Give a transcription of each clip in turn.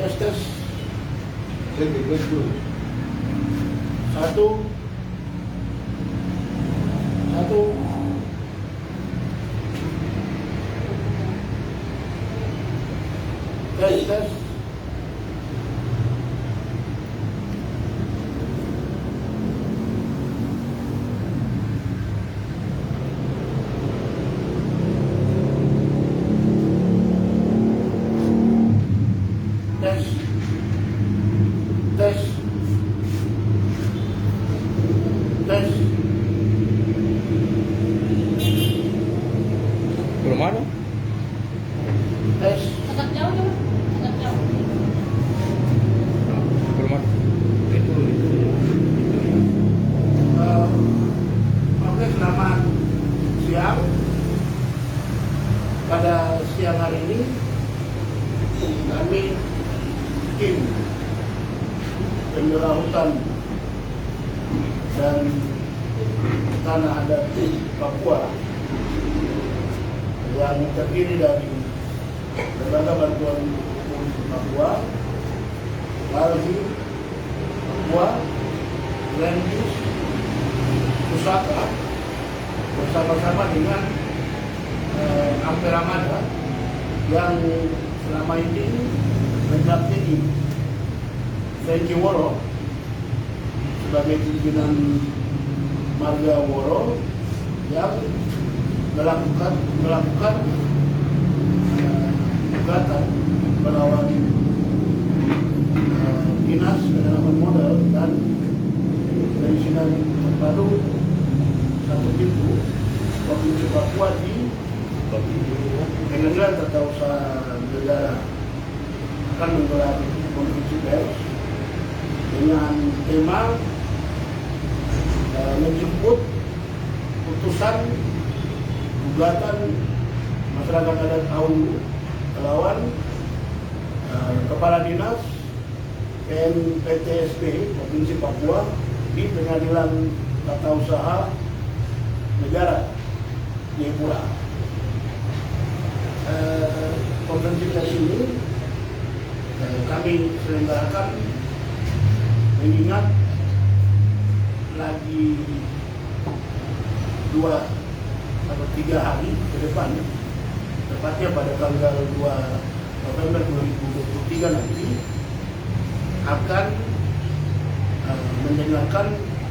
Tes tes. Satu. Satu. Tes tes. Tes. Tes. Tes. Belum ada. Tes. Agak jauh ya, agak jauh. Belum ada. Itu. Oke, selamat siang. Pada siang hari ini kami tim pembela hutan dan tanah adat Papua yang terdiri dari Lembaga Bantuan Hukum Papua, Walhi Papua, Renjus, Pusaka bersama-sama dengan Ampera Mada yang selama ini mendampingi Franky Woro sebagai pimpinan Marga Woro yang melakukan gugatan melawan Dinas Penanaman Modal dan Perizinan Baru Satu Pintu Provinsi Papua di Pengadilan Tata Usaha Negara akan menggelar konferensi pers dengan tema menjemput putusan gugatan masyarakat adat Aulu melawan Kepala Dinas PNPTSP Provinsi Papua di Pengadilan Tata Usaha Negara Jayapura. Konferensi pers ini kami selenggarakan mengingat lagi 2 atau 3 hari ke depan, tepatnya pada tanggal 2 November 2023 nanti akan mendengarkan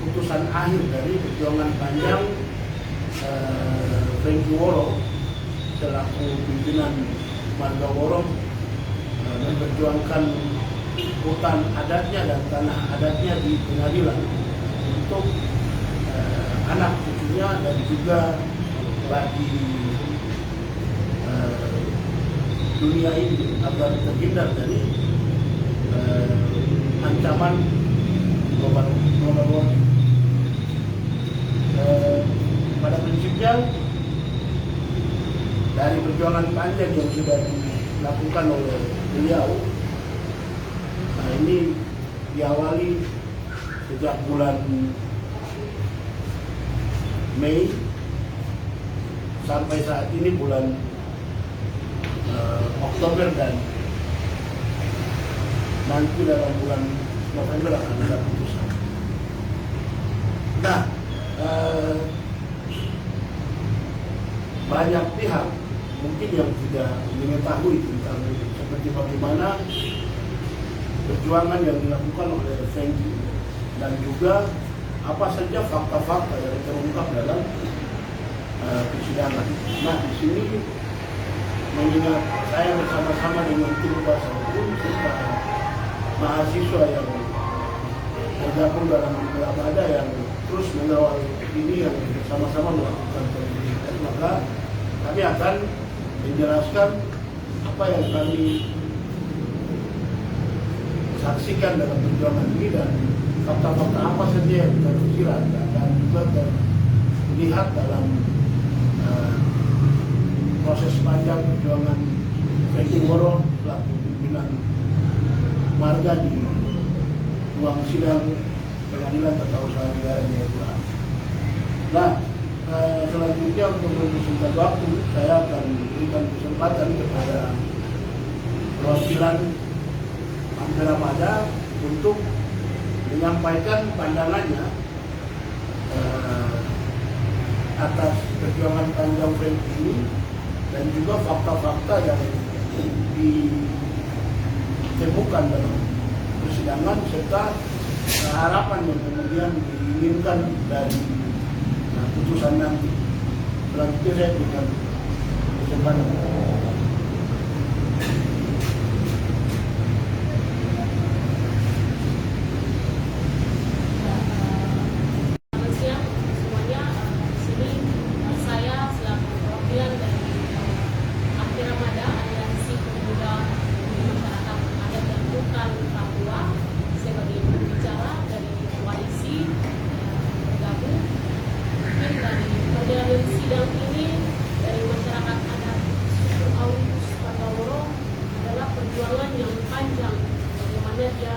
putusan akhir dari perjuangan panjang Franky Woro selaku pimpinan Marga Woro memperjuangkan hutan adatnya dan tanah adatnya di pengadilan untuk anak cucunya dan juga bagi dunia ini agar terhindar dari ancaman global warming. Pada prinsipnya dari perjuangan panjang yang sudah dilakukan oleh beliau, ini diawali sejak bulan Mei sampai saat ini bulan Oktober dan nanti dalam bulan November akan ada putusan. Nah, banyak pihak mungkin yang tidak mengetahui tentang seperti bagaimana perjuangan yang dilakukan oleh Franky dan juga apa saja fakta-fakta yang terungkap dalam persidangan. Nah, di sini mengingat saya bersama-sama dengan tim kuasa hukum serta mahasiswa yang tergabung dalam Labada yang terus mengawal ini yang bersama-sama melakukan penelitian, maka kami akan menjelaskan apa yang kami saksikan dalam perjuangan ini dan fakta-fakta apa saja yang tersirat dan juga terlihat dalam proses panjang perjuangan Franky Woro selaku pimpinan Marga di ruang sidang Pengadilan Tata Usaha Negara Jayapura. Nah, selanjutnya untuk mempersingkat waktu, saya akan berikan kesempatan kepada perwakilan Gramada untuk menyampaikan pandangannya atas perjuangan panjang Frank ini dan juga fakta-fakta yang ditemukan dalam persidangan serta harapan yang kemudian diinginkan dari putusan nanti. Selanjutnya saya berikan kesempatan. Selamat siang semuanya. Di sini saya selaku perwakilan dari Akhir Ramada Aliansi Pemuda Masyarakat Adat dan Hutan Papua sebagai pembicara dari koalisi bergabung. Mungkin dari perjalanan sidang ini dari masyarakat adat suku Awus Pataworo adalah perjuangan yang panjang bagaimana dia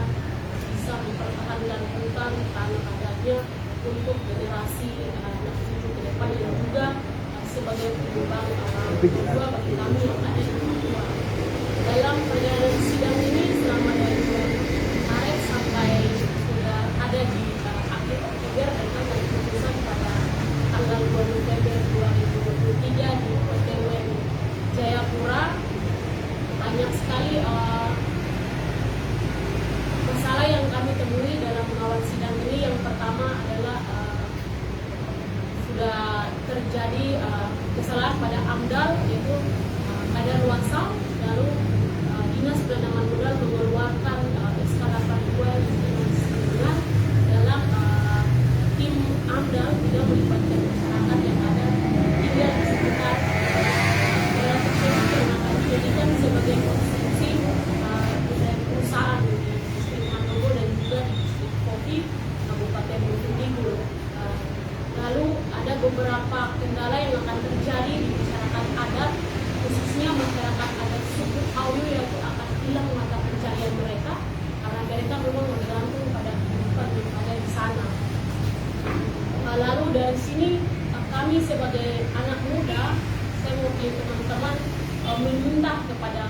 bisa mempertahankan hutan tanah adatnya untuk generasi anak cucu ke depan yang juga sebagai penyumbang kedua bagi kami yang ada di Papua. Dalam perjalanan sidang ini selama dari bulan Maret sampai sudah ada di akhir Oktober dan akan diputuskan pada tanggal 2 November 2023 di PTW Jayapura. Banyak sekali masalah yang kami temui dalam mengawal sidang ini. Yang pertama adalah sudah terjadi kesalahan pada AMDAL, yaitu ada luasam, lalu Dinas Penanaman Modal mengeluarkan SK 82 dalam tim AMDAL tidak melibatkan masyarakat yang ada tinggal di sekitar daerah tersebut yang akan dijadikan sebagai konstruksi perusahaan di distrik Matogo dan juga di distrik Kopi Kabupaten Gunung Kidul. Lalu ada beberapa kendala yang akan terjadi di masyarakat adat, khususnya masyarakat adat suku Awu, yaitu akan hilang mata pencarian mereka karena mereka memang bergantung pada kehidupan yang ada di sana. Lalu dari sini kami sebagai anak muda, saya mewakili teman-teman meminta kepada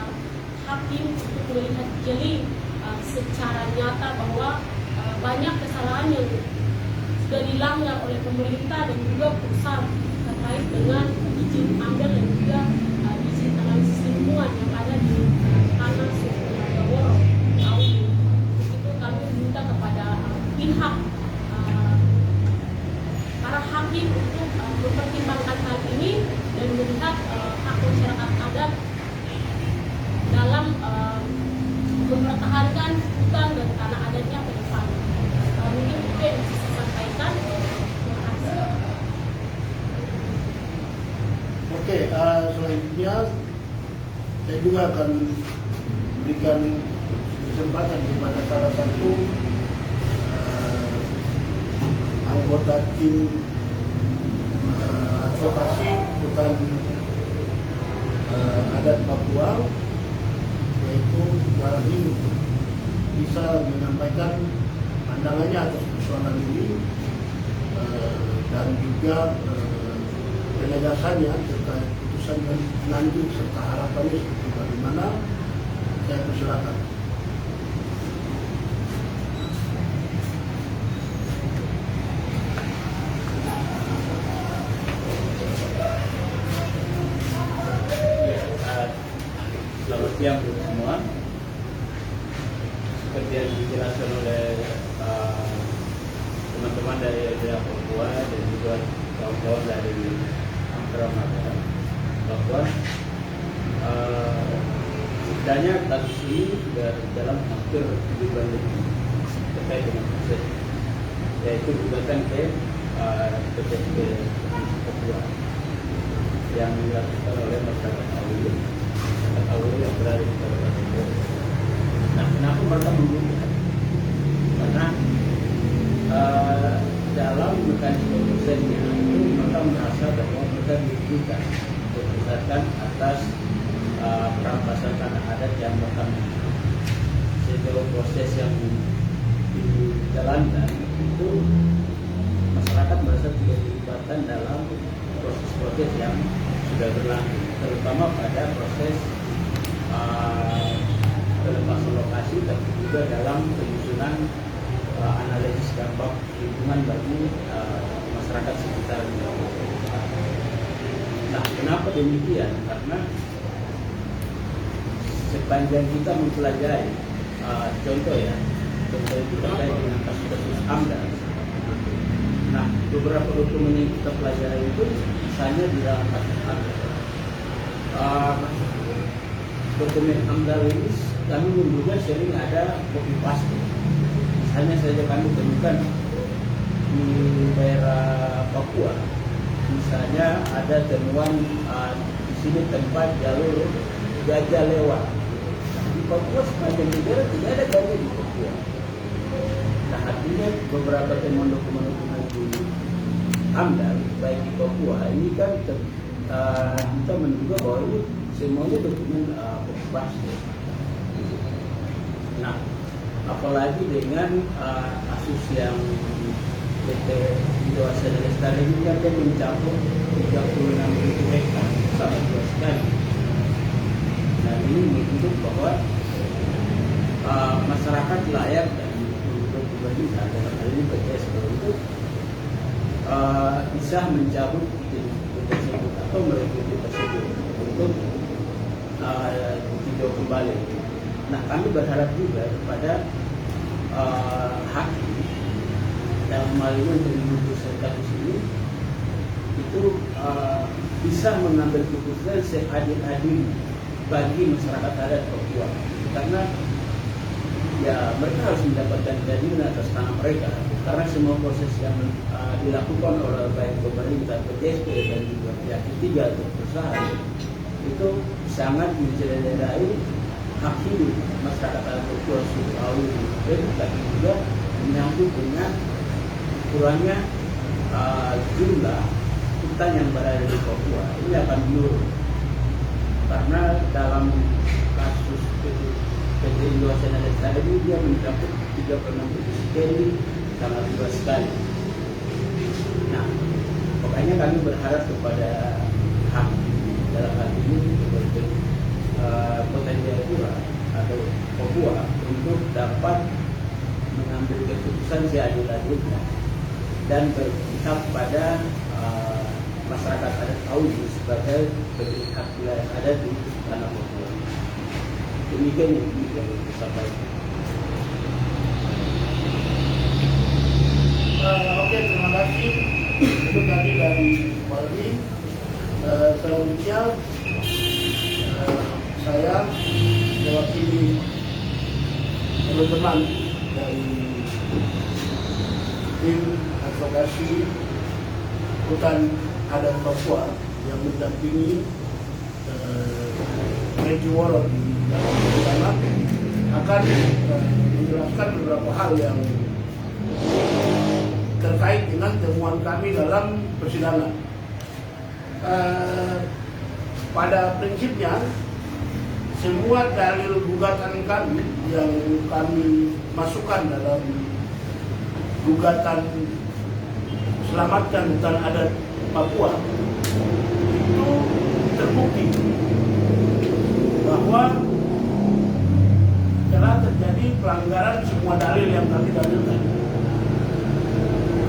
hakim untuk melihat jeli secara nyata bahwa banyak kesalahan yang sudah dilanggar oleh pemerintah dan juga perusahaan terkait dengan izin AMDAL dan juga izin analisis lingkungan yang ada di tanah suku Pataworo. Itu kami minta kepada pihak para hakim untuk mempertimbangkan hal ini dan melihat hak masyarakat adat dalam mempertahankan hutan dan tanah adatnya ke depan. Mungkin itu yang bisa saya sampaikan. Terima kasih. Oke, selanjutnya saya juga akan berikan kesempatan kepada salah satu anggota tim advokasi hutan adat Papua, yaitu Wardi, bisa menyampaikan pandangannya atas persoalan ini dan juga penjelasannya terkait putusan nanti serta harapannya seperti bagaimana. Saya persilakan. Selamat siang semua. Seperti yang dijelaskan oleh teman-teman dari daerah Papua dan juga kawan-kawan dari Akhir Ramada, bahwa sebenarnya kasus ini sudah dalam hampir 7 bulan lebih terkait dengan proses, yaitu gugatan ke PTP Papua yang dilakukan oleh masyarakat Awu yang berada di Kabupaten Bogor. Nah, kenapa mereka menggugat? Karena dalam mekanisme prosesnya itu mereka merasa bahwa mereka dirugikan berdasarkan atas perampasan tanah adat yang mereka miliki. Sejauh proses yang dijalankan itu masyarakat merasa tidak dilibatkan dalam proses-proses yang sudah berlangsung, terutama pada proses pelepasan lokasi juga dalam penyusunan analisis dampak lingkungan bagi masyarakat sekitar. Nah, kenapa demikian? Karena sepanjang kita mempelajari contoh itu terkait dengan kasus AMDAL. Nah, beberapa dokumen yang kita pelajari itu misalnya di dalam kasus AMDAL. Dokumen AMDAL ini kami menduga sering ada copy paste. Misalnya saja kami temukan di daerah Papua, misalnya ada temuan di sini tempat jalur gajah lewat. Di Papua sepanjang negara tidak ada gajah di Papua. Nah, artinya beberapa temuan dokumen-dokumen di AMDAL baik di Papua ini kan kita menduga bahwa ini semuanya dokumen copy paste. Nah, apalagi dengan kasus yang PT Indowasana Lestari ini kan mencakup 36.000 hektar sangat luas sekali. Nah, ini menunjukkan bahwa masyarakat layak dan untuk pemerintah dalam hal ini PTS itu bisa mencabut izin tersebut atau merevisi tersebut untuk ditinjau kembali. Nah, kami berharap juga kepada hakim dalam hal ini untuk memutuskan kasus ini itu bisa mengambil keputusan seadil-adil bagi masyarakat adat Papua, karena ya mereka harus mendapatkan keadilan atas tanah mereka, karena semua proses yang dilakukan oleh baik pemerintah, PTSP dan juga pihak ketiga atau perusahaan itu sangat mencederai hak hidup masyarakat adat Papua Sulawesi Selatan, tapi juga menyangkut dengan kurangnya jumlah hutan yang berada di Papua. Ini akan menurun karena dalam kasus PT Indowasana Lestari ini dia mencakup 36 sekian, sangat luas sekali. Nah, makanya kami berharap kepada hakim dalam hal ini seperti Kota Jayapura atau Papua untuk dapat mengambil keputusan seadil-adilnya dan berpihak pada masyarakat adat Auji sebagai pemilik hak wilayah adat di tanah Papua. Demikian yang disampaikan. Oke, terima kasih. Itu tadi dari Waldi. Selanjutnya saya mewakili teman-teman dari tim advokasi hutan adat Papua yang mendampingi Renji Woro di dalam persidangan akan menjelaskan beberapa hal yang terkait dengan temuan kami dalam persidangan. Pada prinsipnya semua dalil gugatan kami yang kami masukkan dalam gugatan selamatkan hutan adat Papua itu terbukti bahwa telah terjadi pelanggaran semua dalil yang kami dalilkan.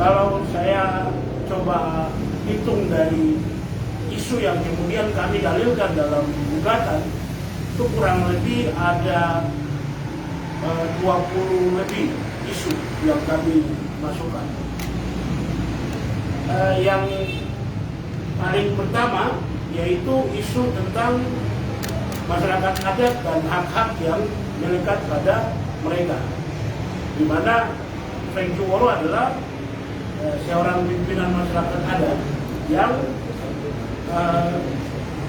Kalau saya coba hitung dari isu yang kemudian kami dalilkan dalam gugatan, itu kurang lebih ada 20 lebih isu yang kami masukkan. Yang paling pertama yaitu isu tentang masyarakat adat dan hak-hak yang melekat pada mereka, di mana Renji Woro adalah seorang pimpinan masyarakat adat yang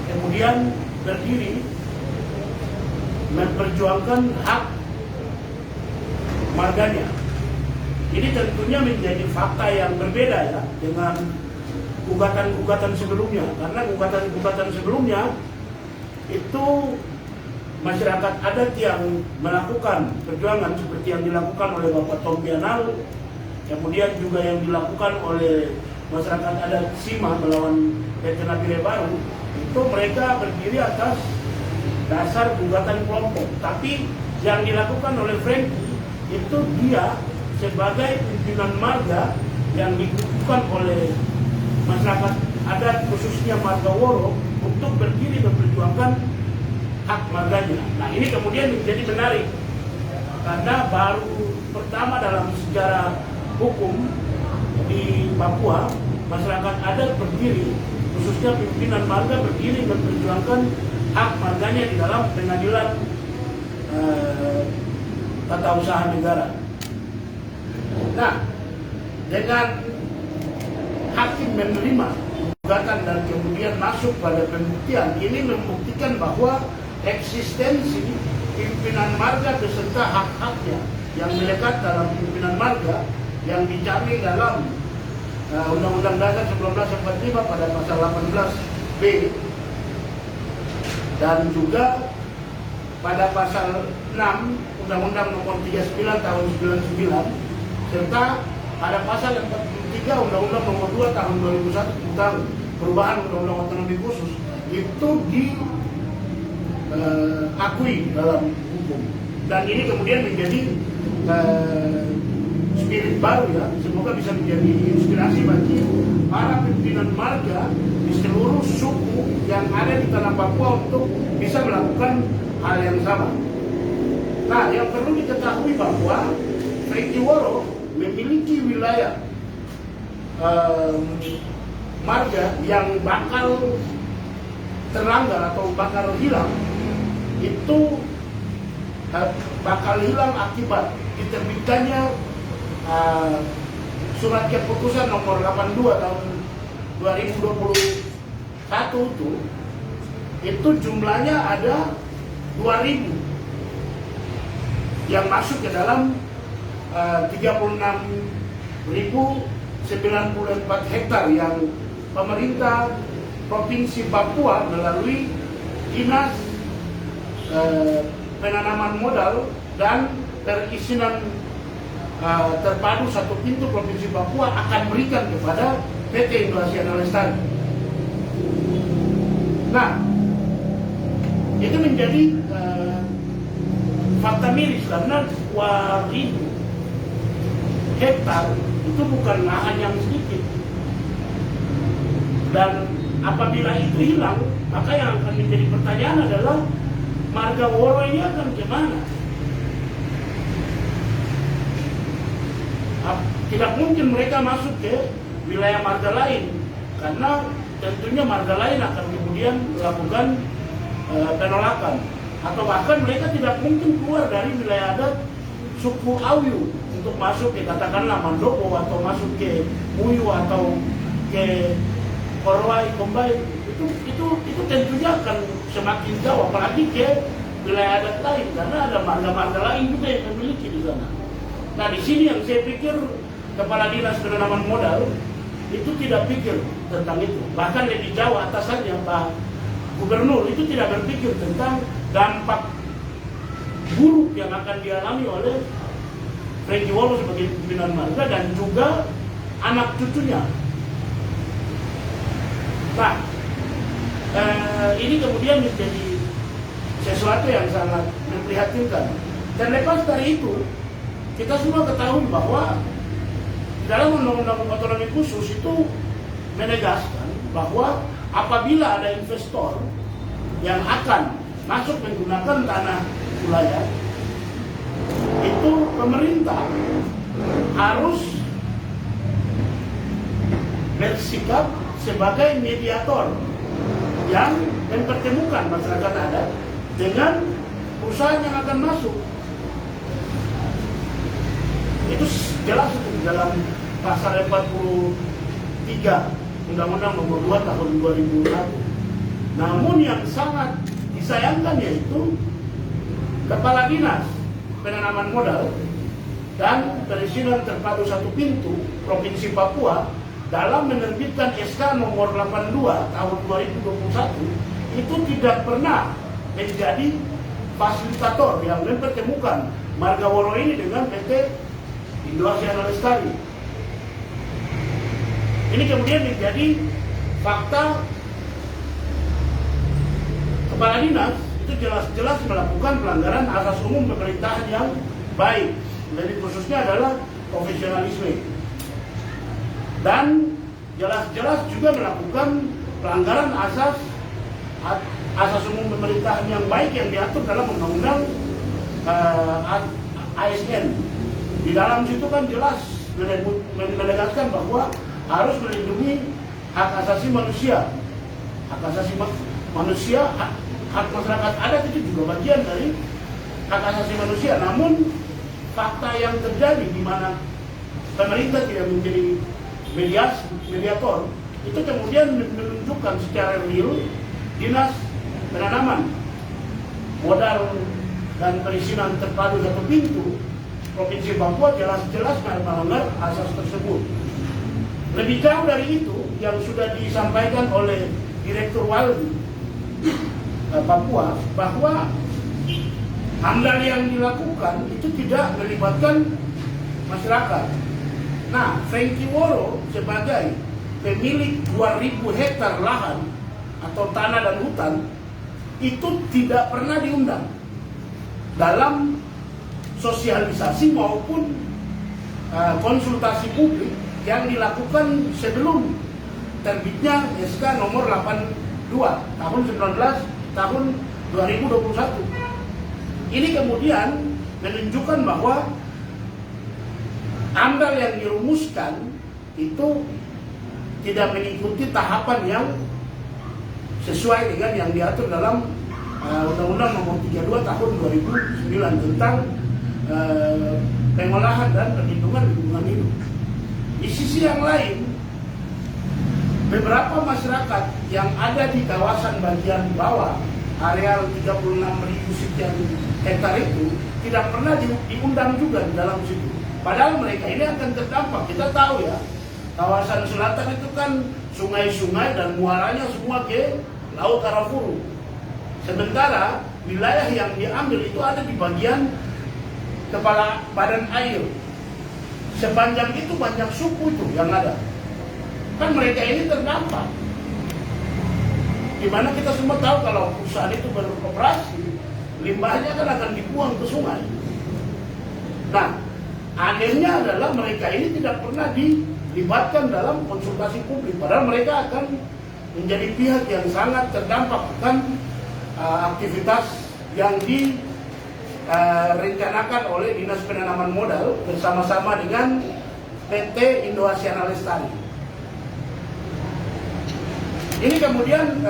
kemudian berdiri memperjuangkan hak marganya. Ini tentunya menjadi fakta yang berbeda ya dengan gugatan-gugatan sebelumnya, karena gugatan-gugatan sebelumnya itu masyarakat adat yang melakukan perjuangan seperti yang dilakukan oleh Bapak Tom Bianal, kemudian juga yang dilakukan oleh masyarakat adat Sima melawan PT Nabire Baru, itu mereka berdiri atas dasar gugatan kelompok. Tapi yang dilakukan oleh Frankie itu dia sebagai pimpinan marga yang dikukuhkan oleh masyarakat adat khususnya marga Woro untuk berdiri memperjuangkan hak marganya. Nah ini kemudian menjadi menarik karena baru pertama dalam sejarah hukum di Papua masyarakat adat berdiri, khususnya pimpinan marga berdiri memperjuangkan hak marganya di dalam pengadilan tata usaha negara. Nah, dengan hakim menerima gugatan dan kemudian masuk pada pembuktian, ini membuktikan bahwa eksistensi pimpinan marga beserta hak-haknya yang melekat dalam pimpinan marga yang dijamin dalam Undang-Undang Dasar 1945 pada pasal 18B dan juga pada pasal 6 Undang-Undang Nomor 39 Tahun 99 serta pada pasal 43 Undang-Undang Nomor 2 Tahun 2001 tentang perubahan Undang-Undang Otonomi Khusus itu diakui dalam hukum. Dan ini kemudian menjadi spirit baru ya, semoga bisa menjadi inspirasi bagi para pimpinan marga di seluruh suku yang ada di tanah Papua untuk bisa melakukan hal yang sama. Nah, yang perlu diketahui bahwa Frankie Woro memiliki wilayah marga yang bakal terlanggar atau bakal hilang, itu bakal hilang akibat diterbitkannya surat keputusan nomor 82 tahun 2021 itu jumlahnya ada 2.000 yang masuk ke dalam 36.094 hektar yang pemerintah Provinsi Papua melalui Dinas Penanaman Modal dan Perizinan Terpadu Satu Pintu Provinsi Papua akan berikan kepada PT Indosiar Lestari. Nah, itu menjadi fakta miris karena 2.000 hektar itu bukan lahan yang sedikit. Dan apabila itu hilang, maka yang akan menjadi pertanyaan adalah marga Woro ini akan kemana? Tidak mungkin mereka masuk ke wilayah marga lain karena tentunya marga lain akan kemudian melakukan penolakan, atau bahkan mereka tidak mungkin keluar dari wilayah adat suku Awiu untuk masuk ke katakanlah Mandopo atau masuk ke Muyu atau ke Korwai Kombai. Itu tentunya akan semakin jauh, apalagi ke wilayah adat lain karena ada marga-marga lain juga yang memiliki di sana. Nah di sini yang saya pikir Kepala Dinas Penanaman Modal itu tidak pikir tentang itu. Bahkan lebih jauh atasannya Pak Gubernur itu tidak berpikir tentang dampak buruk yang akan dialami oleh Frankie Woro sebagai pimpinan marga dan juga anak cucunya. Nah, ini kemudian menjadi sesuatu yang sangat memprihatinkan. Dan lepas dari itu, kita semua ketahui bahwa dalam Undang-Undang Otonomi Khusus itu menegaskan bahwa apabila ada investor yang akan masuk menggunakan tanah wilayah, itu pemerintah harus bersikap sebagai mediator yang mempertemukan masyarakat adat dengan perusahaan yang akan masuk. Itu jelas itu dalam pasal 43 Undang-Undang Nomor 2 Tahun 2001. Namun yang sangat disayangkan yaitu Kepala Dinas Penanaman Modal dan Perizinan Terpadu Satu Pintu Provinsi Papua dalam menerbitkan SK Nomor 82 Tahun 2021 itu tidak pernah menjadi fasilitator yang mempertemukan marga Woro ini dengan PT Indosiar Lestari. Ini kemudian menjadi fakta. Kepala Dinas itu jelas-jelas melakukan pelanggaran asas umum pemerintahan yang baik, lebih khususnya adalah profesionalisme, dan jelas-jelas juga melakukan pelanggaran asas umum pemerintahan yang baik yang diatur dalam undang-undang ASN. Di dalam situ kan jelas menegaskan bahwa harus melindungi hak asasi manusia. Hak asasi manusia, hak masyarakat adat itu juga bagian dari hak asasi manusia. Namun fakta yang terjadi di mana pemerintah tidak menjadi mediator, itu kemudian menunjukkan secara real Dinas Penanaman Modal dan Perizinan Terpadu Satu Pintu Provinsi Papua jelas-jelas melanggar asas tersebut. Lebih jauh dari itu yang sudah disampaikan oleh Direktur Waldi Papua bahwa AMDAL yang dilakukan itu tidak melibatkan masyarakat. Nah, Frankie Woro sebagai pemilik 2.000 hektar lahan atau tanah dan hutan itu tidak pernah diundang dalam sosialisasi maupun konsultasi publik yang dilakukan sebelum terbitnya SK nomor 82 tahun 2021. Ini kemudian menunjukkan bahwa AMDAL yang dirumuskan itu tidak mengikuti tahapan yang sesuai dengan yang diatur dalam Undang-Undang Nomor 32 Tahun 2009 tentang pengolahan dan perlindungan lingkungan hidup. Di sisi yang lain, beberapa masyarakat yang ada di kawasan bagian bawah areal 36.000 sekian hektar itu tidak pernah diundang juga di dalam situ. Padahal mereka ini akan terdampak. Kita tahu ya, kawasan selatan itu kan sungai-sungai dan muaranya semua ke Laut Arafuru. Sementara wilayah yang diambil itu ada di bagian kepala badan air. Sepanjang itu banyak suku itu yang ada. Kan mereka ini terdampak. Dimana kita semua tahu kalau perusahaan itu beroperasi, limbahnya kan akan dibuang ke sungai. Nah, anehnya adalah mereka ini tidak pernah dilibatkan dalam konsultasi publik. Padahal mereka akan menjadi pihak yang sangat terdampak akan aktivitas yang direncanakan oleh Dinas Penanaman Modal bersama-sama dengan PT Indo Asiana Lestari. Ini kemudian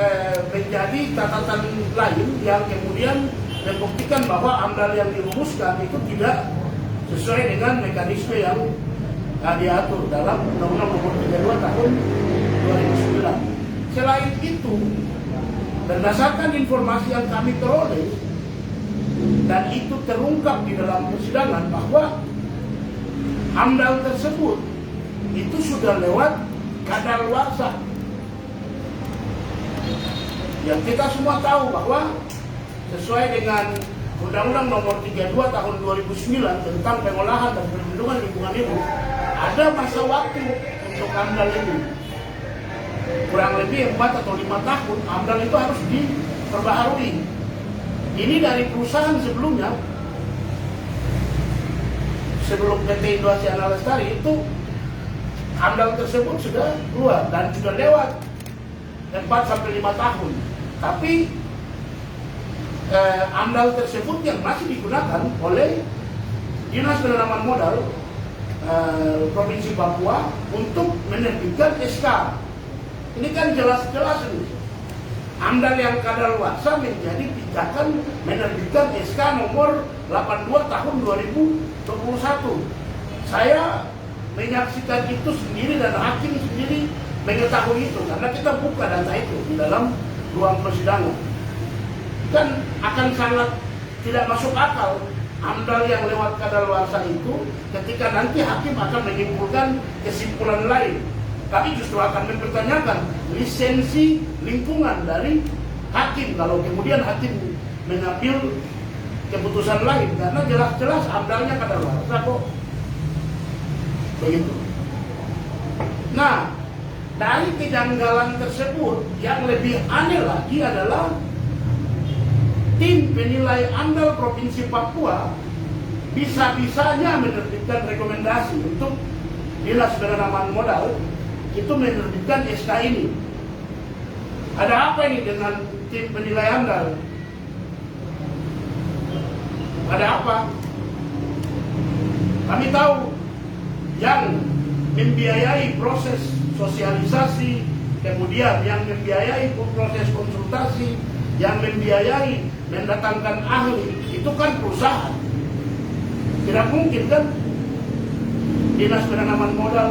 menjadi catatan lain yang kemudian membuktikan bahwa AMDAL yang dirumuskan itu tidak sesuai dengan mekanisme yang diatur dalam Undang-Undang Nomor 32 Tahun 2009. Selain itu, berdasarkan informasi yang kami peroleh dan itu terungkap di dalam persidangan bahwa AMDAL tersebut itu sudah lewat kadaluarsa. Yang kita semua tahu bahwa sesuai dengan Undang-Undang Nomor 32 Tahun 2009 tentang pengolahan dan perlindungan lingkungan hidup, ada masa waktu untuk AMDAL ini. Kurang lebih 4 atau 5 tahun AMDAL itu harus diperbaharui. Ini dari perusahaan sebelumnya, sebelum PT Indo Asiana Lestari itu AMDAL tersebut sudah keluar dan sudah lewat 4 sampai 5 tahun. Tapi AMDAL tersebut yang masih digunakan oleh Dinas Penanaman Modal Provinsi Papua untuk menerbitkan SK. Ini kan jelas-jelas ini. AMDAL yang kadaluarsa menjadi pijakan menerbitkan SK nomor 82 tahun 2021. Saya menyaksikan itu sendiri dan hakim sendiri mengetahui itu karena kita buka data itu di dalam ruang persidangan. Kan akan sangat tidak masuk akal AMDAL yang lewat kadaluarsa itu ketika nanti hakim akan menyimpulkan kesimpulan lain. Kami justru akan mempertanyakan lisensi lingkungan dari hakim kalau kemudian hakim mengambil keputusan lain karena jelas-jelas AMDAL-nya kadaluarsa kok. Begitu. Nah, dari kejanggalan tersebut yang lebih aneh lagi adalah tim penilai AMDAL Provinsi Papua bisa-bisanya menerbitkan rekomendasi untuk Dinas Penanaman Modal itu menerbitkan SK ini. Ada apa ini dengan tim penilai AMDAL? Ada apa? Kami tahu yang membiayai proses sosialisasi, kemudian yang membiayai proses konsultasi, yang membiayai mendatangkan ahli, itu kan perusahaan. Tidak mungkin kan Dinas Penanaman Modal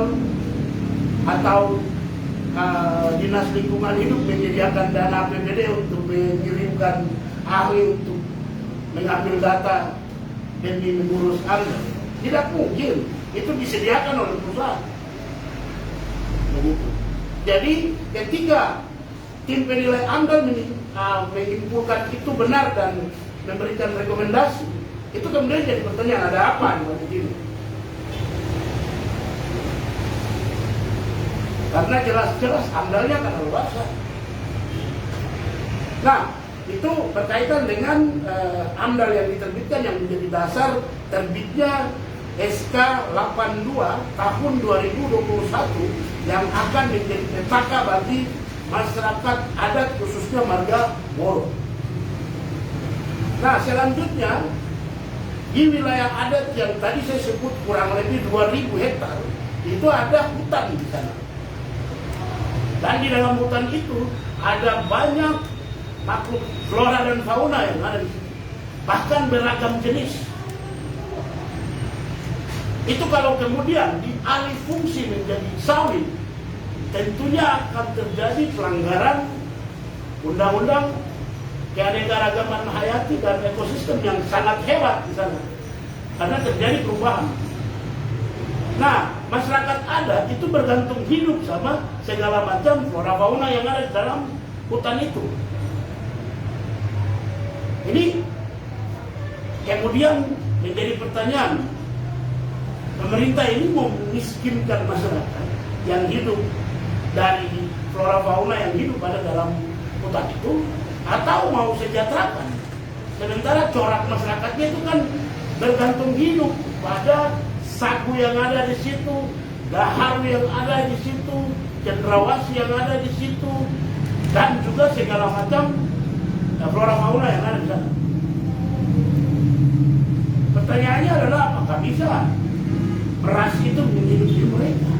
atau Dinas Lingkungan Hidup menyediakan dana APBD untuk mengirimkan ahli untuk mengambil data demi mengurus AMDAL. Tidak mungkin, itu disediakan oleh perusahaan. Begitu. Jadi ketika tim penilai AMDAL menyimpulkan itu benar dan memberikan rekomendasi, itu kemudian jadi pertanyaan, ada apa di balik ini? Karena jelas-jelas AMDAL-nya kan luasa. Nah, itu berkaitan dengan AMDAL yang diterbitkan yang menjadi dasar terbitnya SK 82 tahun 2021 yang akan menjadi petaka bagi masyarakat adat khususnya marga Moro. Nah, selanjutnya di wilayah adat yang tadi saya sebut kurang lebih 2000 hektar itu ada hutan di sana. Dan di dalam hutan itu ada banyak makhluk flora dan fauna yang ada di situ. Bahkan beragam jenis. Itu kalau kemudian dialih fungsi menjadi sawit, tentunya akan terjadi pelanggaran undang-undang keanekaragaman hayati dan ekosistem yang sangat hebat di sana. Karena terjadi perubahan. Nah, masyarakat adat itu bergantung hidup sama segala macam flora fauna yang ada di dalam hutan itu. Ini kemudian menjadi pertanyaan, pemerintah ini mau memiskinkan masyarakat yang hidup dari flora fauna yang hidup pada dalam hutan itu, atau mau sejahterakan? Sementara corak masyarakatnya itu kan bergantung hidup pada sagu yang ada di situ, gaharu yang ada di situ, cendrawasih yang ada di situ, dan juga segala macam flora fauna yang ada di sana. Pertanyaannya adalah apakah bisa beras itu menghidupi mereka,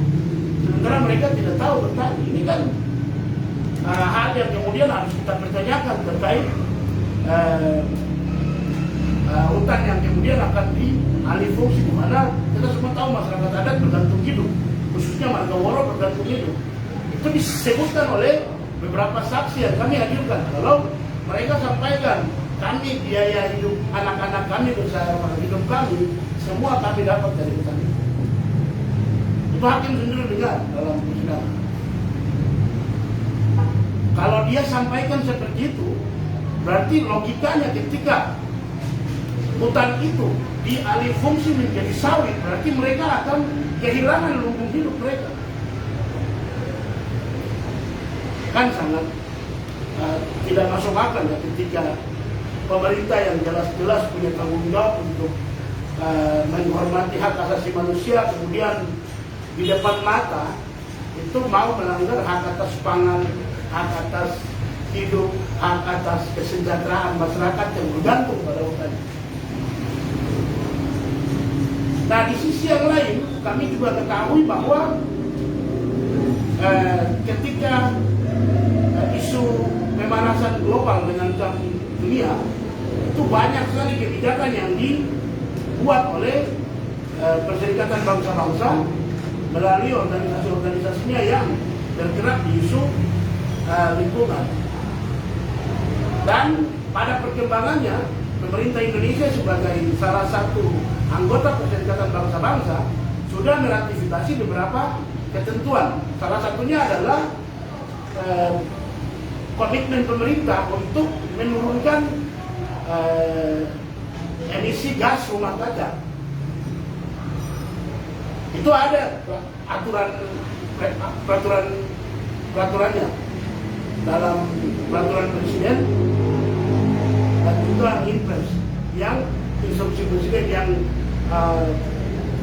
sementara mereka tidak tahu bertani? Ini kan hal yang kemudian harus kita pertanyakan terkait hutan yang kemudian akan dialih fungsi, di mana kita semua tahu masyarakat adat bergantung hidup, khususnya marga Woro bergantung hidup. Itu disebutkan oleh beberapa saksi yang kami hadirkan. Kalau mereka sampaikan, kami biaya hidup anak-anak kami bersama hidup kami, semua kami dapat dari hutan itu. Itu hakim sendiri dengar dalam persidangan. Kalau dia sampaikan seperti itu, berarti logikanya ketika hutan itu dialih fungsi menjadi sawit, berarti mereka akan kehilangan lumbung hidup mereka. Kan sangat tidak masuk akal ya, ketika pemerintah yang jelas-jelas punya tanggung jawab untuk menghormati hak asasi manusia, kemudian di depan mata itu mau melanggar hak atas pangan, hak atas hidup, hak atas kesejahteraan masyarakat yang bergantung pada hutan. Nah, di sisi yang lain kami juga ketahui bahwa ketika isu pemanasan global mengancam dunia, itu banyak sekali kebijakan yang dibuat oleh Perserikatan Bangsa-Bangsa melalui organisasi-organisasinya yang bergerak di isu lingkungan. Dan pada perkembangannya, pemerintah Indonesia sebagai salah satu anggota Perserikatan Bangsa-Bangsa sudah meratifikasi beberapa ketentuan. Salah satunya adalah komitmen pemerintah untuk menurunkan emisi gas rumah kaca. Itu ada peraturannya dalam peraturan presiden juga impres yang instruksi presiden yang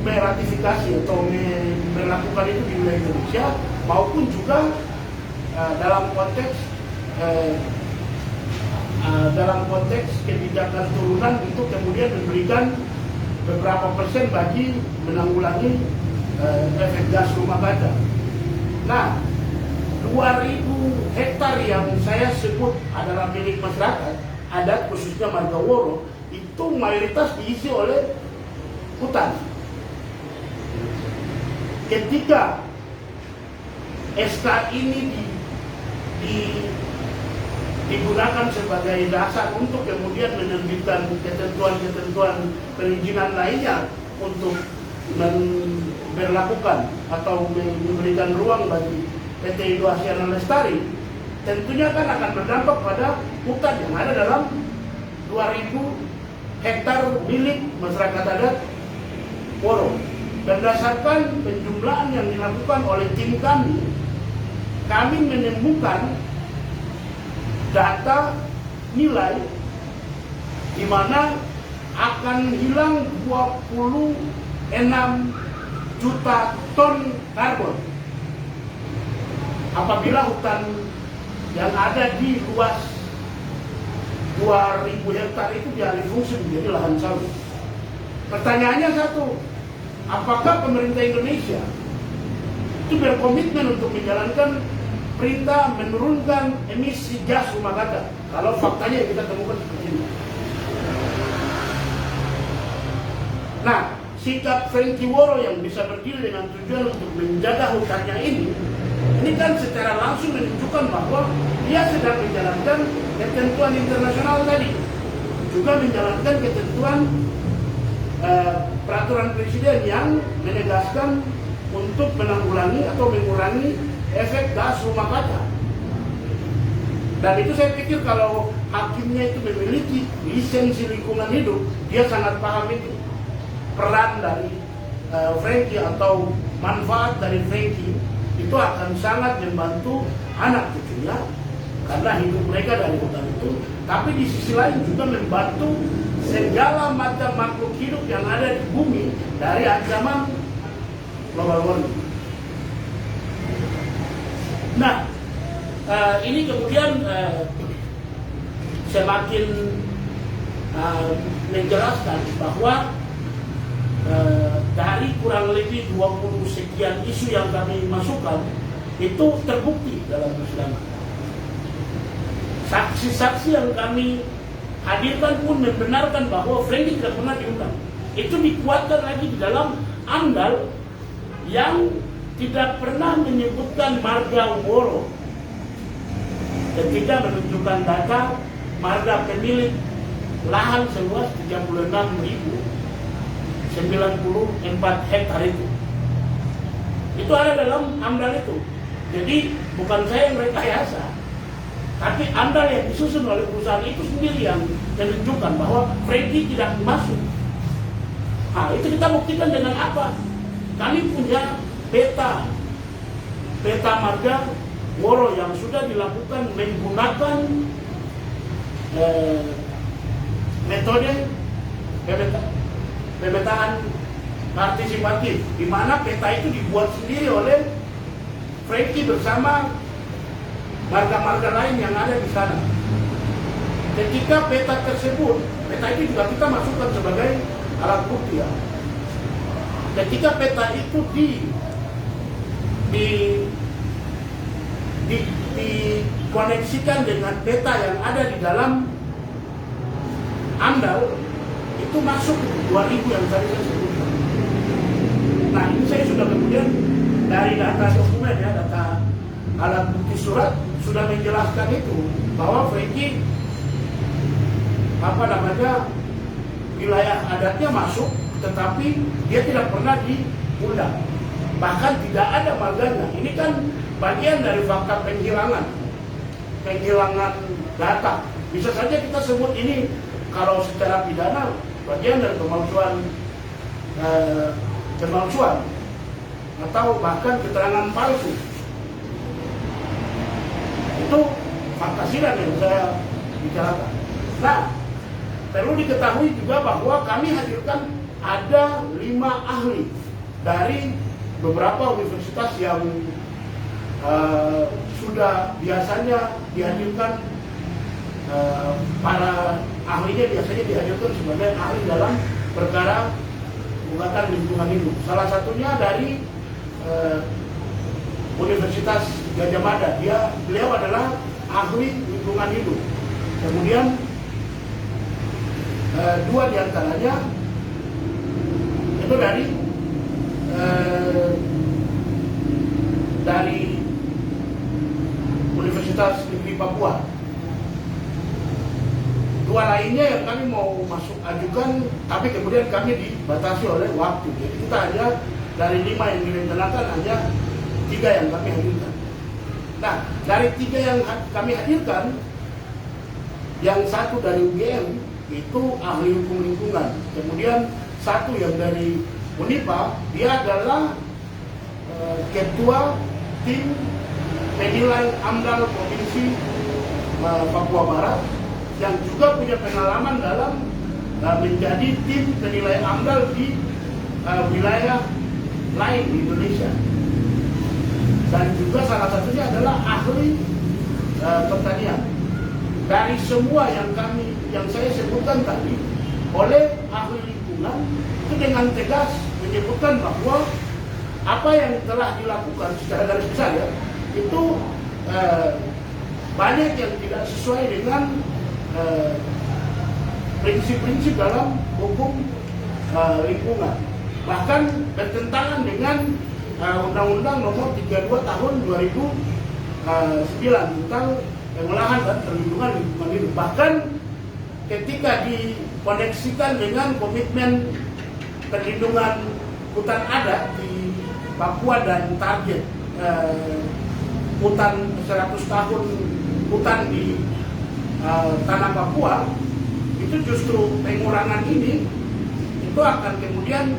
meratifikasi atau melakukan itu di wilayah Indonesia, maupun juga dalam konteks kebijakan turunan itu kemudian memberikan beberapa persen bagi menanggulangi efek gas rumah kaca. Nah, 2.000 hektar yang saya sebut adalah milik masyarakat adat, khususnya Marga Woro, itu mayoritas diisi oleh hutan. Ketika SK ini digunakan sebagai dasar untuk kemudian menerbitkan ketentuan-ketentuan perizinan lainnya untuk berlakukan atau memberikan ruang bagi PT Indo Asyana Lestari, tentunya kan akan berdampak pada hutan yang ada dalam 2.000 hektar milik masyarakat adat Woro. Berdasarkan penjumlahan yang dilakukan oleh tim kami menemukan data nilai di mana akan hilang 26 juta ton karbon apabila hutan yang ada di luas 2.000 hektar itu dialih fungsi menjadi lahan sawit. Pertanyaannya satu, apakah pemerintah Indonesia itu berkomitmen untuk menjalankan perintah menurunkan emisi gas rumah kaca? Kalau faktanya kita temukan seperti ini. Nah, sikap Frankie Woro yang bisa berdiri dengan tujuan untuk menjaga hutannya ini kan secara langsung menunjukkan bahwa dia sedang menjalankan ketentuan internasional tadi, juga menjalankan ketentuan peraturan presiden yang menegaskan untuk menanggulangi atau mengurangi efek gas rumah kaca. Dan itu saya pikir kalau hakimnya itu memiliki lisensi lingkungan hidup, dia sangat paham itu. Peran dari Frankie atau manfaat dari Frankie itu akan sangat membantu anak cucunya karena hidup mereka dari hutan itu. Tapi di sisi lain juga membantu segala macam makhluk hidup yang ada di bumi dari ancaman global warming. Nah, ini kemudian semakin menjelaskan bahwa dari kurang lebih 20 sekian isu yang kami masukkan itu terbukti dalam persidangan. Saksi-saksi yang kami hadirkan pun membenarkan bahwa Frankie tidak pernah diundang. Itu dikuatkan lagi di dalam AMDAL yang tidak pernah menyebutkan Marga Woro ketika menunjukkan data marga pemilik lahan seluas 36.094 hektar itu. Itu ada dalam AMDAL itu. Jadi bukan saya yang rekayasa, tapi AMDAL yang disusun oleh perusahaan itu sendiri yang menunjukkan bahwa Frankie tidak masuk. Nah, itu kita buktikan dengan apa? Kami punya peta marga Woro yang sudah dilakukan menggunakan metode pemetaan partisipatif, di mana peta itu dibuat sendiri oleh Frankie bersama marga-marga lain yang ada di sana. Ketika peta tersebut, peta itu juga kita masukkan sebagai alat bukti ya. Ketika peta itu dikoneksikan dengan peta yang ada di dalam AMDAL, itu masuk 2.000 yang tadi saya sebutkan. Nah, ini saya sudah kemudian dari data dokumen ya, data alat bukti surat sudah menjelaskan itu bahwa Frankie wilayah adatnya masuk, tetapi dia tidak pernah diundang, bahkan tidak ada marganya. Ini kan bagian dari fakta penghilangan data. Bisa saja kita sebut ini kalau secara pidana bagian dari pemalsuan atau bahkan keterangan palsu. Itu fakta sidang yang saya bicarakan. Nah, perlu diketahui juga bahwa kami hadirkan ada 5 ahli dari beberapa universitas yang sudah biasanya dihadirkan. Para ahlinya biasanya dihadirkan sebagai ahli dalam perkara gugatan lingkungan hidup. Salah satunya dari Universitas Gadjah Mada. Beliau adalah ahli lingkungan hidup. Kemudian 2 diantaranya itu dari Universitas Negeri Papua. 2 lainnya yang kami mau ajukan, tapi kemudian kami dibatasi oleh waktu. Jadi kita hanya dari 5 yang direncanakan hanya 3 yang kami hadirkan. Nah, dari 3 yang kami hadirkan, yang 1 dari UGM itu ahli hukum lingkungan. Kemudian 1 yang dari UNIPA, dia adalah ketua tim penilai AMDAL Provinsi Papua Barat, yang juga punya pengalaman dalam menjadi tim penilai AMDAL di wilayah lain di Indonesia. Dan juga salah satunya adalah ahli pertanian. Dari semua yang saya sebutkan tadi, oleh ahli lingkungan itu dengan tegas menyebutkan bahwa apa yang telah dilakukan secara garis besar ya, itu banyak yang tidak sesuai dengan prinsip-prinsip dalam hukum lingkungan, bahkan bertentangan dengan Undang-Undang Nomor 32 Tahun 2009 tentang pengolahan dan perlindungan lingkungan hidup. Bahkan ketika dikoneksikan dengan komitmen perlindungan hutan adat di Papua dan target hutan 100 tahun hutan di tanah Papua, itu justru pengurangan ini itu akan kemudian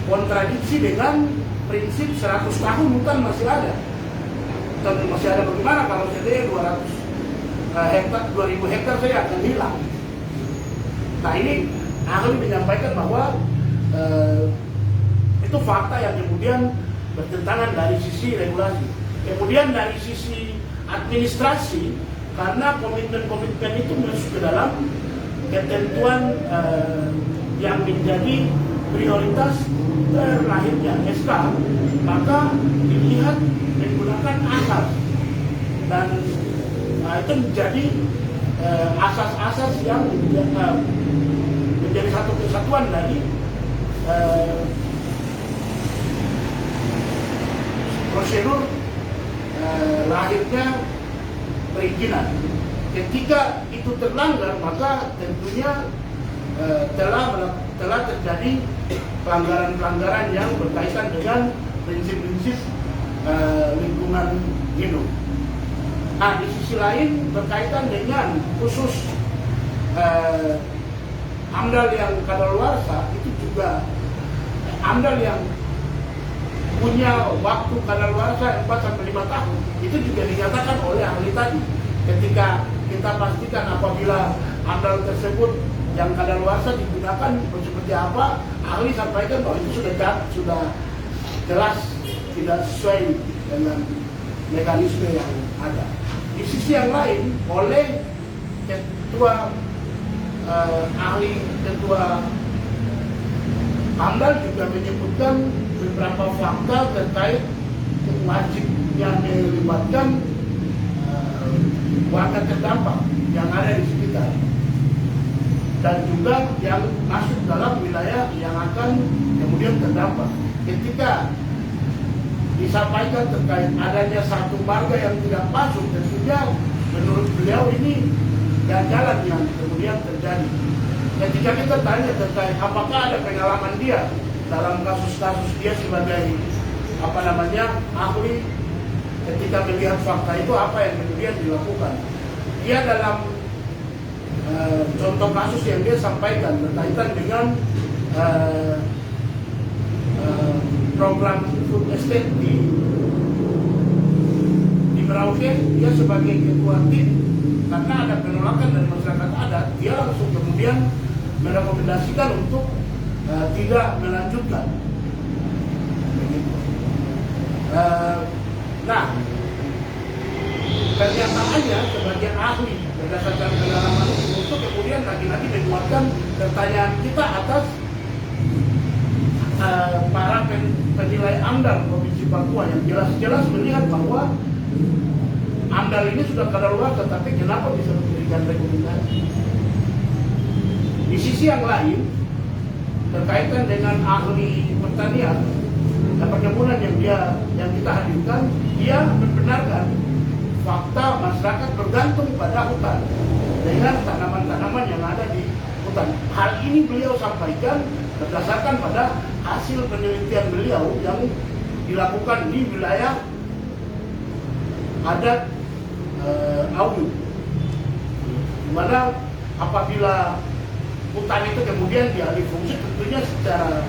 berkontradiksi dengan prinsip 100 tahun hutan masih ada. Dan masih ada bagaimana kalau saya 200 hektar, 2000 hektar saya akan hilang. Nah, ini ahli menyampaikan bahwa itu fakta yang kemudian bertentangan dari sisi regulasi. Kemudian dari sisi administrasi, karena komitmen-komitmen itu masuk ke dalam ketentuan yang menjadi prioritas terlahirnya SK, maka dilihat menggunakan asas, dan itu menjadi asas-asas yang menjadi satu kesatuan dari prosedur lahirnya perizinan. Ketika itu terlanggar, maka tentunya telah terjadi pelanggaran-pelanggaran yang berkaitan dengan prinsip-prinsip lingkungan hidup. Nah, di sisi lain berkaitan dengan khusus AMDAL yang kadaluarsa, itu juga AMDAL yang punya waktu kadaluarsa 4-5 tahun, itu juga dinyatakan oleh ahli tadi. Ketika kita pastikan apabila AMDAL tersebut yang kadaluarsa digunakan seperti apa, ahli sampaikan bahwa itu sudah jelas tidak sesuai dengan mekanisme yang ada. Di sisi yang lain, oleh ketua AMDAL juga menyebutkan beberapa fakta terkait wajibnya melibatkan warga terdampak yang ada di sekitar, dan juga yang masuk dalam wilayah yang akan kemudian terdampak. Ketika disampaikan terkait adanya satu marga yang tidak masuk, tentunya menurut beliau ini ganjalan yang kemudian terjadi. Ketika kita tanya terkait apakah ada pengalaman dia dalam kasus-kasus dia sebagai ahli, ketika melihat fakta itu apa yang kemudian dilakukan, dia dalam contoh kasus yang dia sampaikan berkaitan dengan program food estate di Merauke dia sebagai ketua tim, karena ada penolakan dari masyarakat adat, dia langsung kemudian merekomendasikan untuk tidak melanjutkan. Begitu. Nah, kenyataannya sebagai ahli berdasarkan pengalaman itu kemudian lagi-lagi menguatkan pertanyaan kita atas para penilai AMDAL Provinsi Papua yang jelas-jelas melihat bahwa AMDAL ini sudah kadaluarsa, tetapi kenapa bisa memberikan rekomendasi? Di sisi yang lain, berkaitan dengan ahli pertanian dan perkebunan yang kita hadirkan, dia membenarkan fakta masyarakat bergantung pada hutan dengan tanaman-tanaman yang ada di hutan. Hal ini beliau sampaikan berdasarkan pada hasil penelitian beliau yang dilakukan di wilayah adat Auyu, di mana apabila hutan itu kemudian dialih fungsi, tentunya secara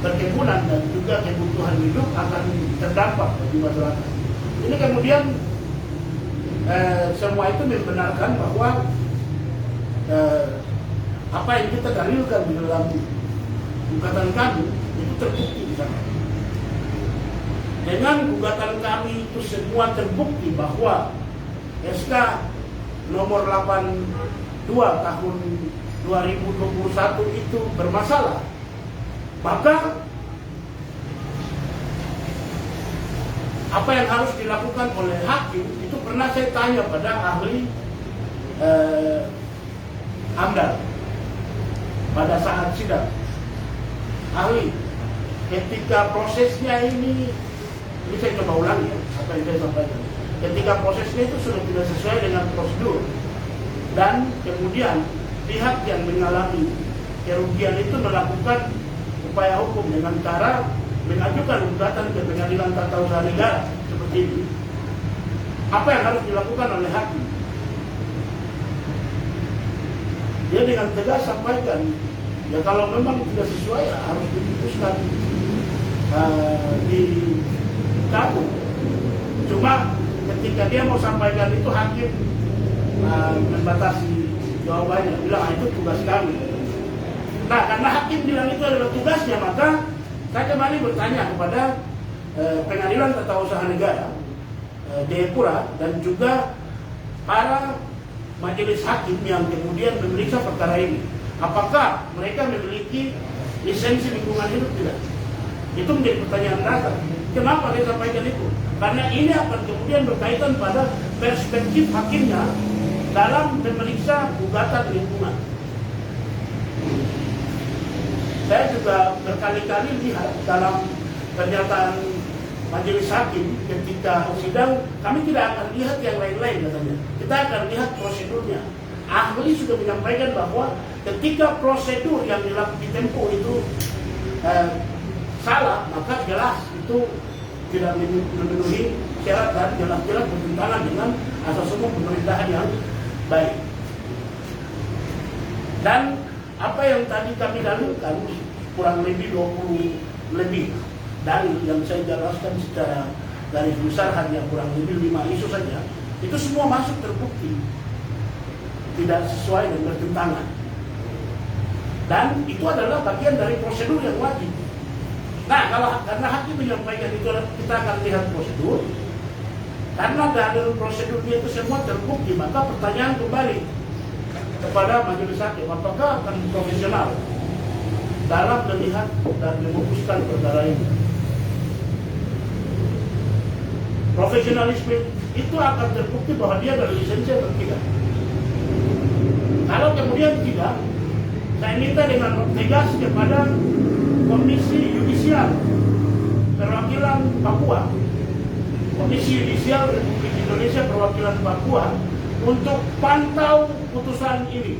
perkebunan dan juga kebutuhan hidup akan terdampak bagi masyarakat. Ini kemudian semua itu membenarkan bahwa apa yang kita dalilkan di dalam gugatan kami itu terbukti di sana. Dengan gugatan kami itu semua terbukti bahwa SK nomor 82 tahun 2021 itu bermasalah, maka apa yang harus dilakukan oleh hakim itu pernah saya tanya pada ahli AMDAL pada saat sidang. Ahli, ketika prosesnya ini saya coba ulangi ya, apa yang saya sampaikan. Ketika prosesnya itu sudah tidak sesuai dengan prosedur dan kemudian pihak yang mengalami kerugian itu melakukan upaya hukum dengan cara mengajukan gugatan ke Pengadilan Tata Usaha Negara seperti ini. Apa yang harus dilakukan oleh hakim? Dia dengan tegas sampaikan, ya kalau memang tidak sesuai ya harus diputuskan di kabur. Cuma ketika dia mau sampaikan itu hakim membatasi jawabannya, bilang itu tugas kami. Nah, karena hakim bilang itu adalah tugasnya, maka saya kembali bertanya kepada Pengadilan Tata Usaha Negara Jayapura dan juga para majelis hakim yang kemudian memeriksa perkara ini, apakah mereka memiliki lisensi lingkungan hidup tidak? Itu menjadi pertanyaan dasar. Kenapa saya sampaikan itu? Karena ini akan kemudian berkaitan pada perspektif hakimnya dalam memeriksa gugatan lingkungan. Saya juga berkali-kali lihat dalam pernyataan majelis hakim ketika sidang, kami tidak akan lihat yang lain-lain katanya. Kita akan lihat prosedurnya. Ahli sudah menyampaikan bahwa ketika prosedur yang ditempuh itu salah, maka jelas itu tidak memenuhi syarat dan jelas-jelas bertentangan dengan asas umum pemerintahan yang baik. Dan apa yang tadi kami dalilkan kurang lebih 20 lebih dalil yang saya jelaskan secara garis besar hanya kurang lebih 5 isu saja, itu semua masuk terbukti tidak sesuai dan bertentangan. Dan itu adalah bagian dari prosedur yang wajib. Nah, karena hakim menyampaikan itu, kita akan lihat prosedur. Karena dalil prosedurnya itu semua terbukti, maka pertanyaan kembali kepada majelis hakim, apakah akan profesional dalam melihat dan memutuskan perkara ini? Profesionalisme itu akan terbukti bahwa dia berlisensi atau tidak. Kalau kemudian tidak, saya minta dengan tegas kepada Komisi Yudisial Perwakilan Papua, Komisi Yudisial Republik Indonesia Perwakilan Papua, untuk pantau putusan ini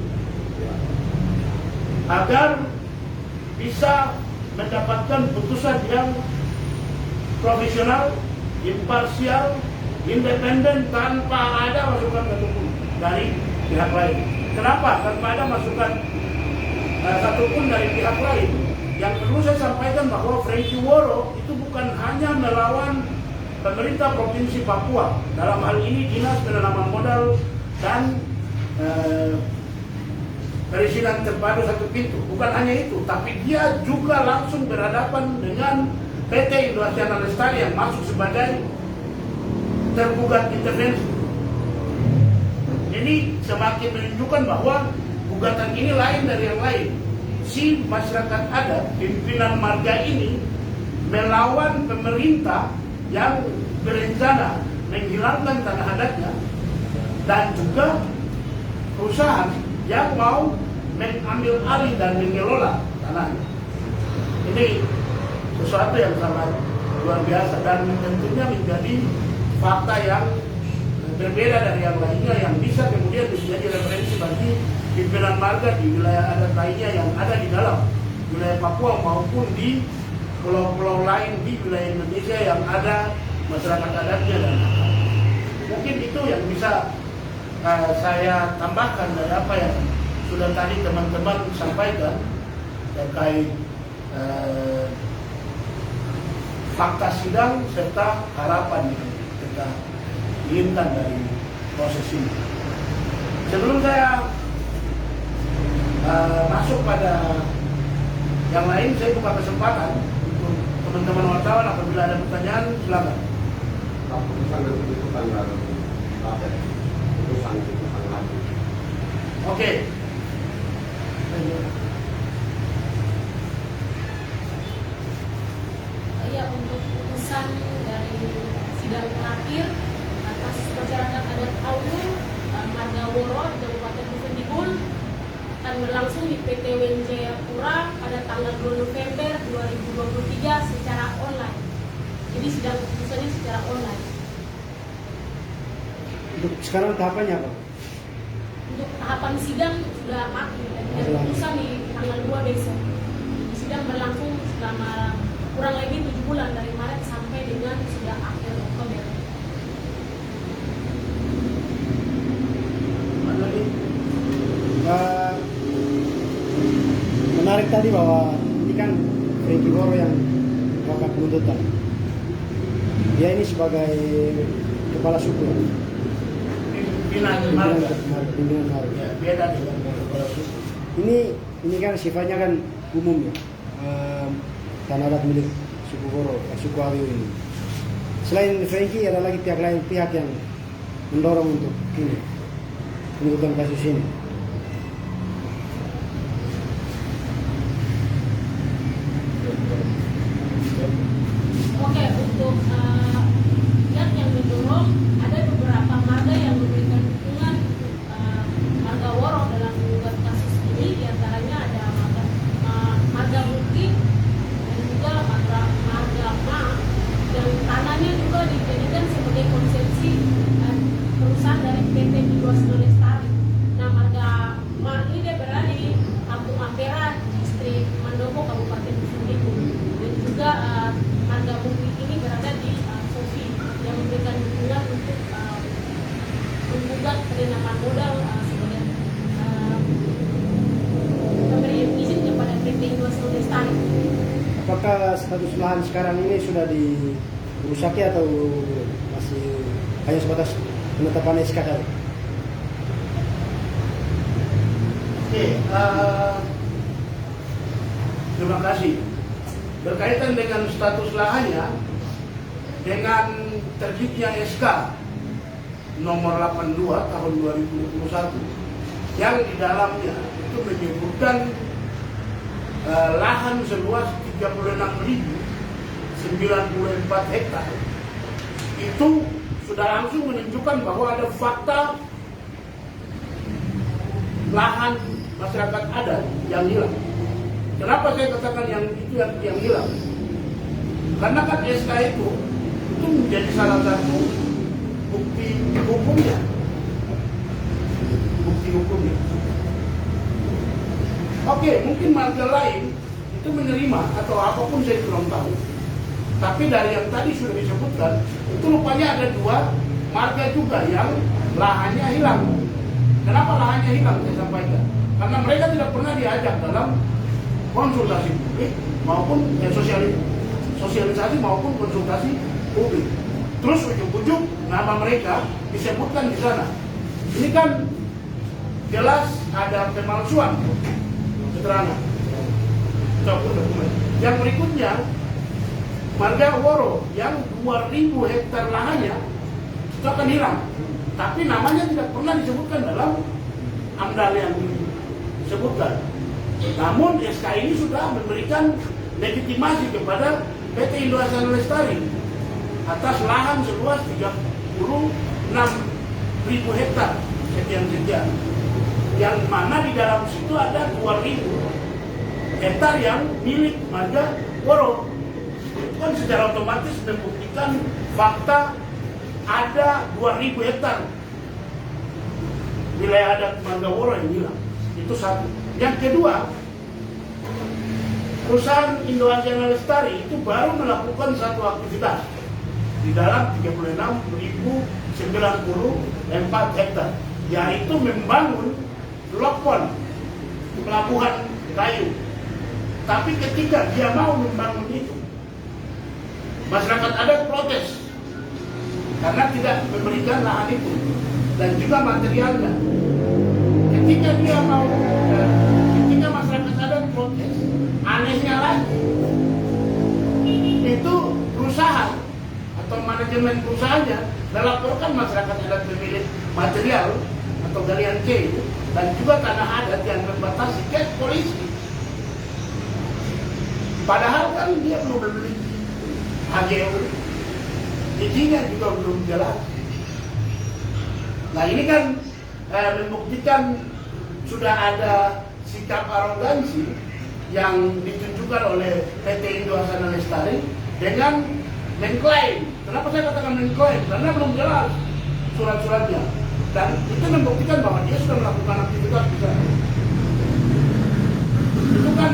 agar bisa mendapatkan putusan yang profesional, imparsial, independen, tanpa ada masukan satupun dari pihak lain. Kenapa? Tanpa ada masukan satupun dari pihak lain. Yang perlu saya sampaikan bahwa Franky Woro itu bukan hanya melawan pemerintah Provinsi Papua, dalam hal ini Dinas Penanaman Modal dan Perizinan Terpadu Satu Pintu. Bukan hanya itu, tapi dia juga langsung berhadapan dengan PT Indosiar Lestari yang masuk sebagai tergugat intervensi. Ini semakin menunjukkan bahwa gugatan ini lain dari yang lain. Si masyarakat adat, pimpinan marga ini melawan pemerintah yang berencana menghilangkan tanah adatnya dan juga perusahaan yang mau mengambil alih dan mengelola tanahnya. Ini sesuatu yang sangat luar biasa dan tentunya menjadi fakta yang berbeda dari yang lainnya yang bisa kemudian menjadi referensi bagi pimpinan marga di wilayah adat lainnya yang ada di dalam wilayah Papua maupun di pulau-pulau lain di wilayah Indonesia yang ada masyarakat adatnya dan mungkin itu yang bisa saya tambahkan dari apa yang sudah tadi teman-teman sampaikan terkait fakta sidang serta harapan yang kita inginkan dari proses ini. Sebelum saya masuk pada yang lain, saya buka kesempatan untuk teman-teman wartawan apabila ada pertanyaan, silakan. Keputusan itu tanggal keputusan lagi. Oke. Ya, untuk putusan dari sidang terakhir atas masyarakat adat Aulu Marga Woro di Kabupaten Bukit akan berlangsung di PT WN Jayapura pada tanggal 2 November 2023 secara online. Jadi sidang putusannya secara online. Untuk sekarang tahapannya apa? Untuk tahapan sidang sudah mati dan putusan di tanggal 2 besok. Sidang berlangsung selama kurang lebih 7 bulan dari Maret sampai dengan sudah akhir Oktober. Menarik tadi bahwa ini kan Franky Woro yang melakukan penuntutan. Dia ini sebagai kepala suku. Pimpinan marga. Pimpinan marga. Ya, beda dengan kepala suku. Ini kan sifatnya kan umum ya. Tanah adat milik suku Woro, suku Awiu ini. Selain Franky ada lagi pihak yang mendorong untuk ini penuntutan kasus ini. Oke, untuk pihak yang mendorong ada beberapa marga yang memberikan dukungan marga Woro dalam membuat kasus ini, diantaranya ada marga Bukit dan juga marga Ma yang tanahnya juga dijadikan sebagai konsepsi perusahaan dari PT Indosiar Lestari. Nah, marga Ma ini dia berada di Kampung Ampera, distrik Mandoko, Kabupaten Bukit, dan juga marga Bukit ini berada di Sofi yang memberikan dukungan untuk menggugat penanaman modal sebagai memberi izin kepada PT Indosiar Lestari. Apakah status lahan sekarang ini sudah dirusaki atau masih hanya sebatas penetapan SK saja? Oke, terima kasih. Berkaitan dengan status lahannya, dengan terbitnya SK nomor 82 tahun 2021 yang di dalamnya itu menyebutkan lahan seluas 36.094 hektar itu sudah langsung menunjukkan bahwa ada fakta lahan masyarakat adat yang hilang. Kenapa saya katakan yang itu yang hilang? Karena kan SK itu menjadi salah satu bukti hukumnya. Bukti hukumnya. Oke, mungkin marga lain itu menerima atau apapun saya belum tahu. Tapi dari yang tadi sudah disebutkan, itu rupanya ada 2 marga juga yang lahannya hilang. Kenapa lahannya hilang? Saya sampaikan. Karena mereka tidak pernah diajak dalam konsultasi publik maupun sosialisasi maupun konsultasi publik. Terus ujung-ujung nama mereka disebutkan di sana. Ini kan jelas ada pemalsuan keterangan ataupun dokumen. Yang berikutnya, Marga Woro yang 2000 hektar lahannya itu akan hilang. Tapi namanya tidak pernah disebutkan dalam AMDAL yang disebutkan. Namun SK ini sudah memberikan legitimasi kepada PT Indosiar Lestari atas lahan seluas 36.000 hektar sekian-sekian. Yang mana di dalam situ ada 2.000 hektar yang milik Marga Woro. Itu kan secara otomatis membuktikan fakta ada 2.000 hektar wilayah adat Marga Woro yang hilang. Itu satu. Yang kedua, perusahaan Indosiar Lestari itu baru melakukan satu aktivitas di dalam 36.094 hektar, yaitu membangun lokpon pelabuhan kayu. Tapi ketika dia mau membangun itu, masyarakat adat protes karena tidak memberikan lahan itu dan juga materialnya. Ketika masyarakat adat protes, anehnya lagi itu perusahaan atau manajemen perusahaannya melaporkan masyarakat adat pemilik material atau galian C dan juga tanah adat yang membatasi ke polisi. Padahal kan dia belum memiliki HGU, izinnya juga belum jelas. Nah ini kan membuktikan sudah ada sikap arogansi yang ditunjukkan oleh PT Indosiar Lestari dengan mengklaim. Kenapa saya katakan mengklaim? Karena belum jelas surat-suratnya. Dan itu membuktikan bahwa dia sudah melakukan aktivitas di sana. Itu kan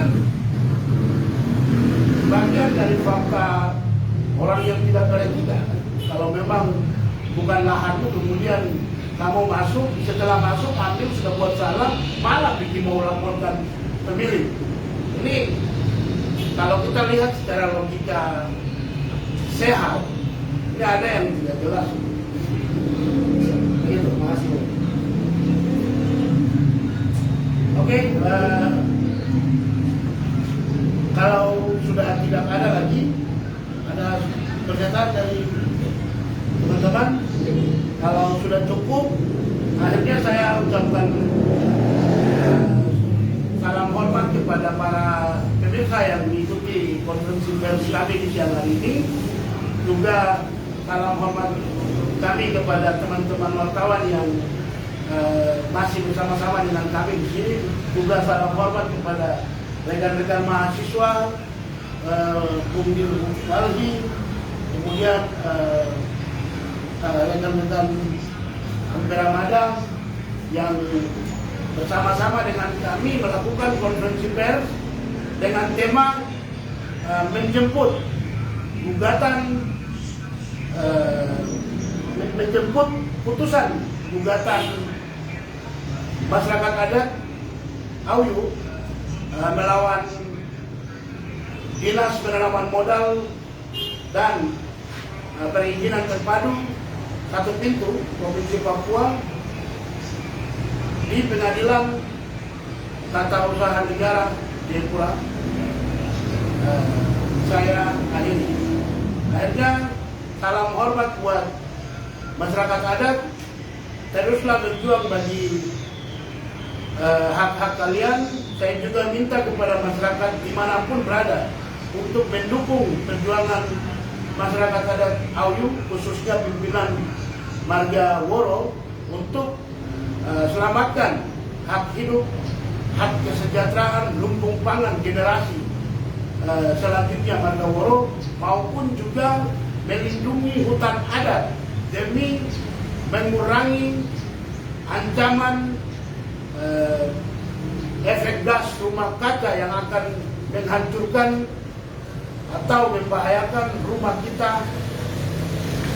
bagian dari fakta orang yang tidak beretika. Kalau memang bukan lahanmu, kemudian kamu masuk, setelah masuk ambil sudah buat salah, malah bikin mau laporkan pemilik. Ini kalau kita lihat secara logika sehat, ini ada yang tidak jelas. Begitu, makasih. Oke, kalau sudah tidak ada lagi, ada pernyataan dari teman-teman. Kalau sudah cukup, akhirnya saya ucapkan salam hormat kepada para pemirsa yang mengikuti konferensi pers kami di siang hari ini. Juga salam hormat kami kepada teman-teman wartawan yang masih bersama-sama dengan kami di sini. Juga salam hormat kepada rekan-rekan mahasiswa, Bung Dir Walhi, kemudian rekan-rekan Ampera Madang yang bersama-sama dengan kami melakukan konferensi pers dengan tema menjemput gugatan, menjemput putusan gugatan masyarakat adat Auyu melawan Dinas Penanaman Modal dan Perizinan Terpadu Satu Pintu Provinsi Papua di Pengadilan Tata Usaha Negara Jayapura. Saya akhiri. Akhirnya salam hormat buat masyarakat adat. Teruslah berjuang bagi hak-hak kalian. Saya juga minta kepada masyarakat dimanapun berada untuk mendukung perjuangan masyarakat adat Auyu, khususnya pimpinan Marga Woro, untuk selamatkan hak hidup, hak kesejahteraan, lumbung pangan generasi selanjutnya Marga Woro, maupun juga melindungi hutan adat demi mengurangi ancaman efek gas rumah kaca yang akan menghancurkan atau membahayakan rumah kita,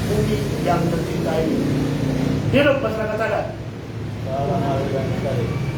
bumi yang tercinta ini. Hidup masyarakat adat. Salam Marga Lestari.